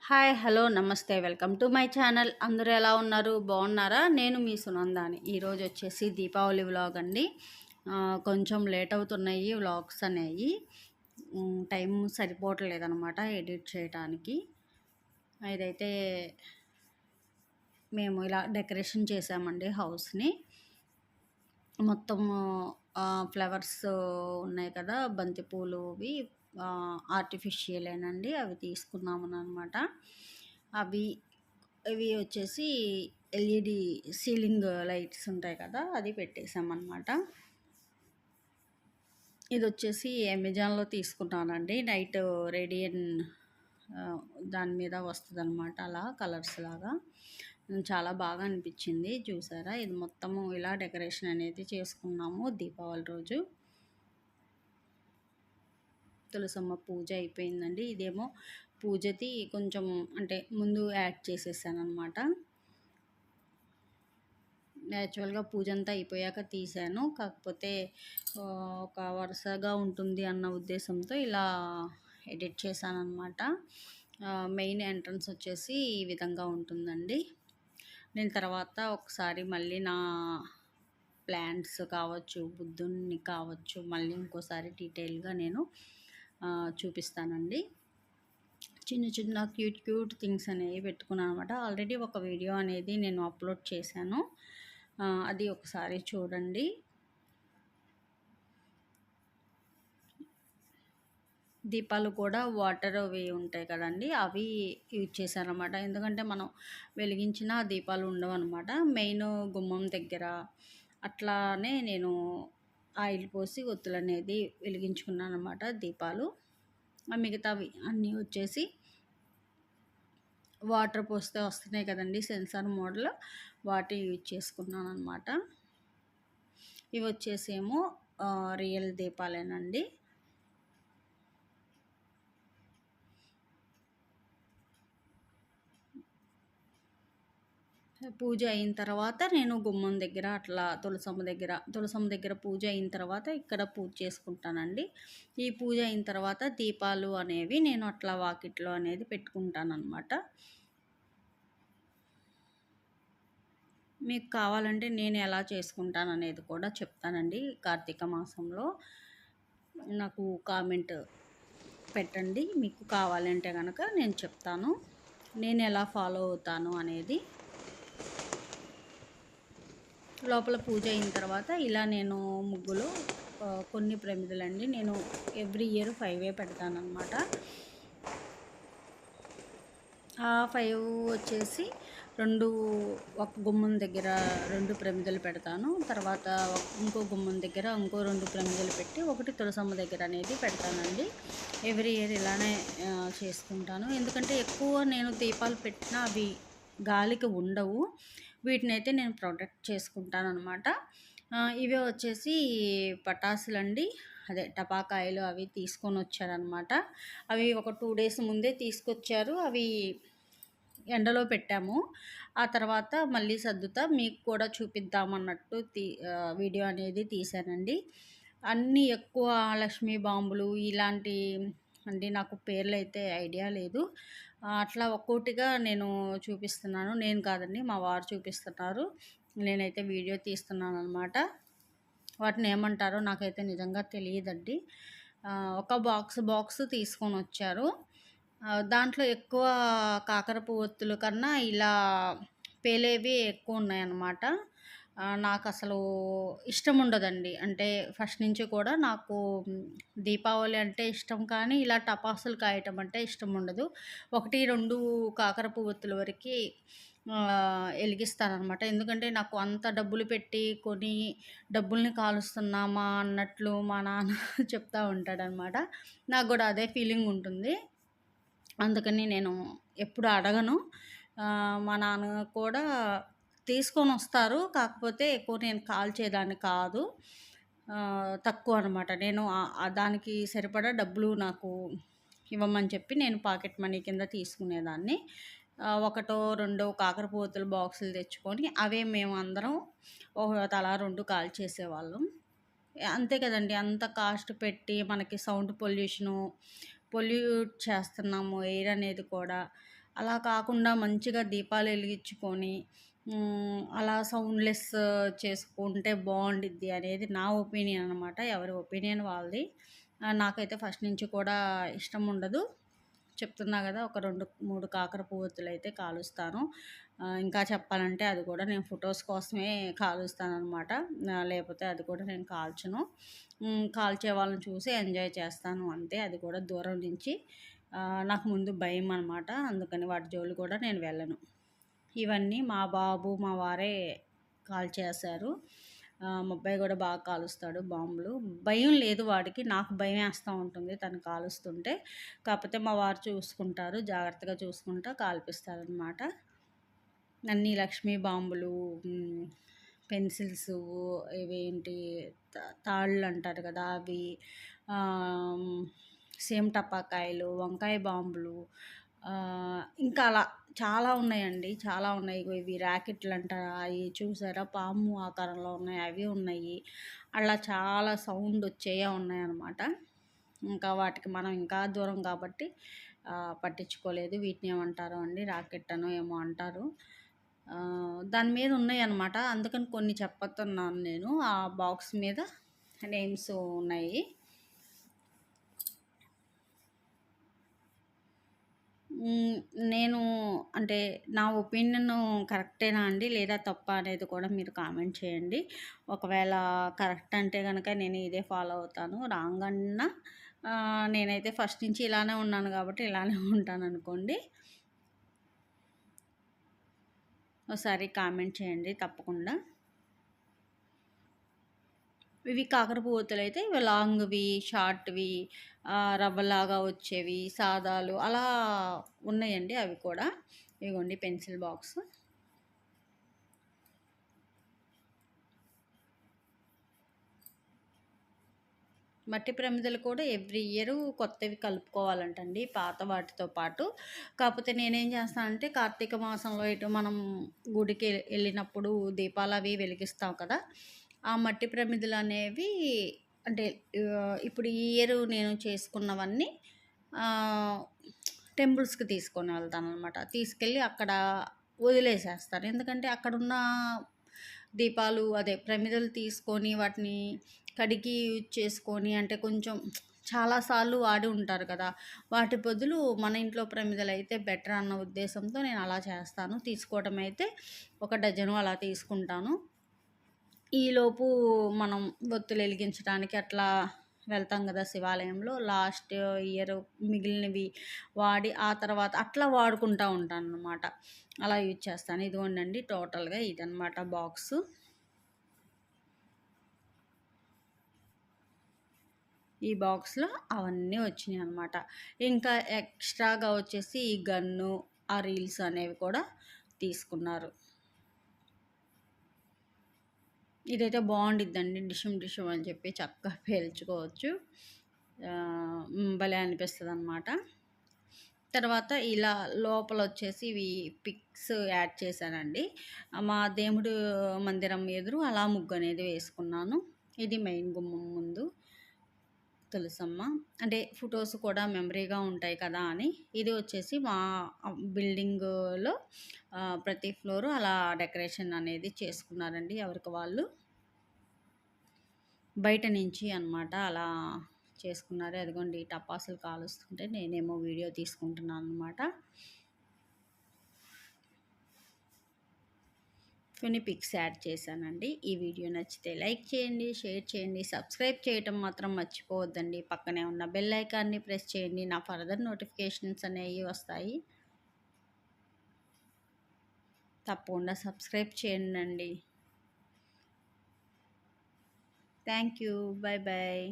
Hi hello నమస్తే welcome to my channel. అందరూ ఎలా ఉన్నారు? బాగున్నారా? నేను మీ సునందాని. ఈరోజు వచ్చేసి దీపావళి వ్లాగ్ అండి. కొంచెం లేట్ అవుతున్నాయి వ్లాగ్స్ అనేవి. టైం సరిపోవట్లేదు అనమాట ఎడిట్ చేయడానికి. ఇదైతే మేము ఇలా డెకరేషన్ చేసామండి హౌస్ని. మొత్తము ఫ్లవర్స్ ఉన్నాయి కదా, బంతిపూలువి ఆర్టిఫిషియలేనండి, అవి తీసుకున్నాము అనమాట. అవి ఇవి వచ్చేసి ఎల్ఈడి సీలింగ్ లైట్స్ ఉంటాయి కదా, అది పెట్టేసామన్నమాట. ఇది వచ్చేసి అమెజాన్లో తీసుకున్నానండి. నైట్ రేడియన్ దాని మీద వస్తుంది అనమాట, అలా కలర్స్ లాగా. చాలా బాగా అనిపించింది. చూసారా, ఇది మొత్తము ఇలా డెకరేషన్ అనేది చేసుకున్నాము దీపావళి రోజు. తులసమ్మ పూజ అయిపోయిందండి. ఇదేమో పూజది కొంచెం అంటే ముందు యాడ్ చేసేసాను అనమాట. యాక్చువల్గా పూజ అంతా అయిపోయాక తీసాను, కాకపోతే ఒక వరుసగా ఉంటుంది అన్న ఉద్దేశంతో ఇలా ఎడిట్ చేశాను అనమాట. మెయిన్ ఎంట్రన్స్ వచ్చేసి ఈ విధంగా ఉంటుందండి. నేను తర్వాత ఒకసారి మళ్ళీ నా ప్లాంట్స్ కావచ్చు, బుద్ధుని కావచ్చు, మళ్ళీ ఇంకోసారి డీటెయిల్గా నేను చూపిస్తానండి. చిన్న చిన్న క్యూట్ థింగ్స్ అనేవి పెట్టుకున్నాను అనమాట. ఆల్రెడీ ఒక వీడియో అనేది నేను అప్లోడ్ చేశాను, అది ఒకసారి చూడండి. దీపాలు కూడా వాటర్ అవి ఉంటాయి కదండి, అవి యూజ్ చేశాను అనమాట. ఎందుకంటే మనం వెలిగించిన దీపాలు ఉండవు అనమాట. మెయిన్ గుమ్మం దగ్గర అట్లానే నేను ఆయిల్ పోసి ఒత్తులు అనేది వెలిగించుకున్నాను అనమాట, దీపాలు. మిగతావి అన్నీ వచ్చేసి వాటర్ పోస్తే వస్తున్నాయి కదండి సెన్సార్ మోడల్, వాటి యూజ్ చేసుకున్నాను అనమాట. ఇవి వచ్చేసేమో రియల్ దీపాలేనండి. పూజ అయిన తర్వాత నేను గుమ్మం దగ్గర అట్లా తులసమ్మ దగ్గర పూజ అయిన తర్వాత ఇక్కడ పూజ చేసుకుంటానండి. ఈ పూజ అయిన తర్వాత దీపాలు అనేవి నేను అట్లా వాకిట్లో అనేది పెట్టుకుంటానన్నమాట. మీకు కావాలంటే నేను ఎలా చేసుకుంటాను అనేది కూడా చెప్తానండి. కార్తీక మాసంలో నాకు కామెంట్ పెట్టండి, మీకు కావాలంటే కనుక నేను చెప్తాను నేను ఎలా ఫాలో అవుతాను అనేది. లోపల పూజ అయిన తర్వాత ఇలా నేను ముగ్గులు కొన్ని ప్రమిదలండి, నేను ఎవ్రీ ఇయర్ 5 పెడతానమాట. ఆ 5 వచ్చేసి ఒక గుమ్మం దగ్గర 2 ప్రమిదలు పెడతాను. తర్వాత ఇంకో గుమ్మం దగ్గర ఇంకో 2 ప్రమిదలు పెట్టి ఒకటి తులసమ్మ దగ్గర అనేది పెడతానండి. ఎవ్రీ ఇయర్ ఇలానే చేసుకుంటాను. ఎందుకంటే ఎక్కువ నేను దీపాలు పెట్టినా అవి గాలికి ఉండవు. వీటినైతే నేను ప్రొటెక్ట్ చేసుకుంటాను అనమాట. ఇవే వచ్చేసి పటాసులండి, అదే టపాకాయలు, అవి తీసుకొని వచ్చారనమాట. అవి ఒక 2 డేస్ ముందే తీసుకొచ్చారు. అవి ఎండలో పెట్టాము. ఆ తర్వాత మళ్ళీ సర్దుతా మీకు కూడా చూపిద్దామన్నట్టు వీడియో అనేది తీశానండి. అన్నీ ఎక్కువ లక్ష్మీ బాంబులు ఇలాంటి అండి, నాకు పేర్లు అయితే ఐడియా లేదు. అట్లా ఒక్కోటిగా నేను చూపిస్తున్నాను. నేను కాదండి, మా వారు చూపిస్తున్నారు. నేనైతే వీడియో తీస్తున్నాను అనమాట. వాటిని ఏమంటారో నాకైతే నిజంగా తెలియదండి. ఒక బాక్స్ తీసుకొని వచ్చారు. దాంట్లో ఎక్కువ కాకర పువ్వొత్తుల కన్నా ఇలా పేలేవి ఎక్కువ ఉన్నాయన్నమాట. నాకు అసలు ఇష్టం ఉండదండి. అంటే ఫస్ట్ నుంచి కూడా నాకు దీపావళి అంటే ఇష్టం, కానీ ఇలా టపాసులు కాయటం అంటే ఇష్టం ఉండదు. 1, 2 కాకర పువ్వొత్తుల వరకు వెలిగిస్తానమాట. ఎందుకంటే నాకు అంత డబ్బులు పెట్టి కొని డబ్బుల్ని కాలుస్తున్నామా అన్నట్లు మా నాన్న చెప్తూ ఉంటాడనమాట. నాకు కూడా అదే ఫీలింగ్ ఉంటుంది. అందుకని నేను ఎప్పుడు అడగను. మా నాన్న కూడా తీసుకొని వస్తారు, కాకపోతే ఎక్కువ నేను కాల్చేదాన్ని కాదు, తక్కువ అనమాట. నేను దానికి సరిపడా డబ్బులు నాకు ఇవ్వమని చెప్పి నేను పాకెట్ మనీ కింద తీసుకునేదాన్ని. 1, 2 కాకర పువ్వొత్తుల బాక్సులు తెచ్చుకొని అవే మేము అందరం తలా 2 కాల్చేసేవాళ్ళం. అంతే కదండి, అంత కాస్ట్ పెట్టి మనకి సౌండ్ పొల్యూట్ చేస్తున్నాము, ఎయిర్ అనేది కూడా. అలా కాకుండా మంచిగా దీపాలు వెలిగించుకొని అలా సౌండ్‌లెస్ చేసుకుంటే బావుండిద్ది అనేది నా ఒపీనియన్ అనమాట. ఎవరి ఒపీనియన్ వాళ్ళది. నాకైతే ఫస్ట్ నుంచి కూడా ఇష్టం ఉండదు. చెప్తున్నా గదా! ఒక 2, 3 కాకర పువ్వొత్తులైతే కాలుస్తాను. ఇంకా చెప్పాలంటే అది కూడా నేను ఫొటోస్ కోసమే కాలుస్తాననమాట. లేపోతే అది కూడా నేను కాల్చను. కాల్చే వాళ్ళని చూసి ఎంజాయ్ చేస్తాను అంతే. అది కూడా దూరం నుంచి. నాకు ముందు భయమనమాట. అందుకని వాటి జోలికి కూడా నేను వెళ్ళను. ఇవన్నీ మా బాబు, మా వారే కాల్చేశారు. మా అబ్బాయి గూడా బాగా కాలుస్తాడు బాంబులు. భయం లేదు వాడికి. నాకు భయమేస్తా ఉంటుంది తను కాలుస్తుంటే. కాపోతే మా వారు చూసుకుంటారు. జాగ్రత్తగా చూసుకుంటా కాల్పిస్తారనమాట. అన్నీ లక్ష్మీ బాంబులు, పెన్సిల్సు, ఇవేంటి తాళ్ళంటారు కదా! అవి, ఆహ్, సేమ్ టపాకాయలు, వంకాయ బాంబులు, ఇంకా అలా చాలా ఉన్నాయండి. చాలా ఉన్నాయి. ఇగో ఇవి ర్యాకెట్లంటారా అయి చూసారా? పాము ఆకారంలో ఉన్నాయి. అవి ఉన్నాయి. అలా చాలా సౌండొచ్చేయే ఉన్నాయన్నమాట. ఇంకా వాటికి మనం ఇంకా దూరం కాబట్టి పట్టించుకోలేదు. వీటిని ఏమంటారో అండి, రాకెట్ అనో ఏమో అంటారు. దాని మీద ఉన్నాయన్నమాట. అందుకని కొన్ని చెప్పతున్నాను నేను. ఆ బాక్స్ మీద నేమ్స్ ఉన్నాయి. నేను అంటే నా ఒపీనియన్ కరెక్టేనా అండి? లేదా తప్పా అనేది కూడా మీరు కామెంట్ చేయండి. ఒకవేళ కరెక్ట్ అంటే గనక నేను ఇదే ఫాలో అవుతాను. రాంగ్ అన్నా నేనైతే ఫస్ట్ నుంచి ఇలానే ఉన్నాను కాబట్టి ఇలానే ఉంటాననుకోండి. ఒకసారి కామెంట్ చేయండి తప్పకుండా. ఇవి కాకరపువ్వొత్తులైతే ఇవి లాంగ్‌వి, షార్ట్‌వి, రవ్వలాగా వచ్చేవి, సాదాలు అలా ఉన్నాయండి అవి కూడా. ఇగోండి పెన్సిల్ బాక్స్. మట్టి ప్రమిదలు కూడా ఎవ్రీ ఇయర్ కొత్తవి కలుపుకోవాలంటండి పాత వాటితో పాటు. కాకపోతే నేనేం చేస్తానంటే కార్తీక మాసంలో ఇటు మనం గుడికి వెళ్ళినప్పుడు దీపాలు అవి వెలిగిస్తాం కదా! ఆ మట్టి ప్రమిదలు అనేవి అంటే ఇప్పుడు ఈ ఇయర్ నేను చేసుకున్నవన్నీ టెంపుల్స్‌కి తీసుకొని వెళ్తాననమాట. తీసుకెళ్ళి అక్కడ వదిలేసేస్తాను. ఎందుకంటే అక్కడున్న దీపాలు అదే ప్రమిదలు తీసుకొని వాటిని కడిగి యూజ్ చేసుకొని అంటే కొంచెం చాలా సార్లు వాడి ఉంటారు కదా! వాటి బదులు మన ఇంట్లో ప్రమిదలైతే బెటర్ అన్న ఉద్దేశంతో నేను అలా చేస్తాను. తీసుకోవడం అయితే ఒక డజను అలా తీసుకుంటాను. ఈలోపు మనం ఒత్తులు వెలిగించడానికి అట్లా వెళ్తాం కదా శివాలయంలో. లాస్ట్ ఇయర్ మిగిలినవి వాడి ఆ తర్వాత అట్లా వాడుకుంటా ఉంటానన్నమాట. అలా యూజ్ చేస్తాను. ఇదిగోండండి టోటల్‌గా ఇదనమాట బాక్సు. ఈ బాక్స్‌లో అవన్నీ వచ్చినాయన్నమాట. ఇంకా ఎక్స్‌ట్రాగా వచ్చేసి ఈ గన్ను, ఆ రీల్స్ అనేవి కూడా తీసుకున్నారు. ఇదైతే బాగుండిద్దండి. డిషుమ్ డిషుమ్ అని చెప్పి చక్కగా పేల్చుకోవచ్చు. భలే అనిపిస్తదనమాట. తర్వాత ఇలా లోపలొచ్చేసి ఇవి పిక్స్ యాడ్ చేశానండి. మా దేవుడు మందిరం ఎదురు అలా ముగ్గు అనేది వేసుకున్నాను. ఇది మెయిన్ గుమ్మం ముందు తులసమ్మ. అంటే ఫొటోస్ కూడా మెమరీగా ఉంటాయి కదా అని. ఇది వచ్చేసి మా బిల్డింగులో ప్రతి ఫ్లోరు అలా డెకరేషన్ అనేది చేసుకున్నారండి ఎవరికి వాళ్ళు. బయట నుంచి అనమాట అలా చేసుకున్నారు. అదిగోండి టపాసులు కాలుస్తుంటే నేనేమో వీడియో తీసుకుంటున్నాను అనమాట. కొన్ని పిక్స్ యాడ్ చేశానండి. ఈ వీడియో నచ్చితే లైక్ చేయండి, షేర్ చేయండి, సబ్స్క్రైబ్ చేయటం మాత్రం మర్చిపోవద్దండి. పక్కనే ఉన్న బెల్ ఐకాన్ని ప్రెస్ చేయండి. నా ఫర్దర్ నోటిఫికేషన్స్ అనేవి వస్తాయి. తప్పకుండా సబ్స్క్రైబ్ చేయండి. Thank you. Bye bye.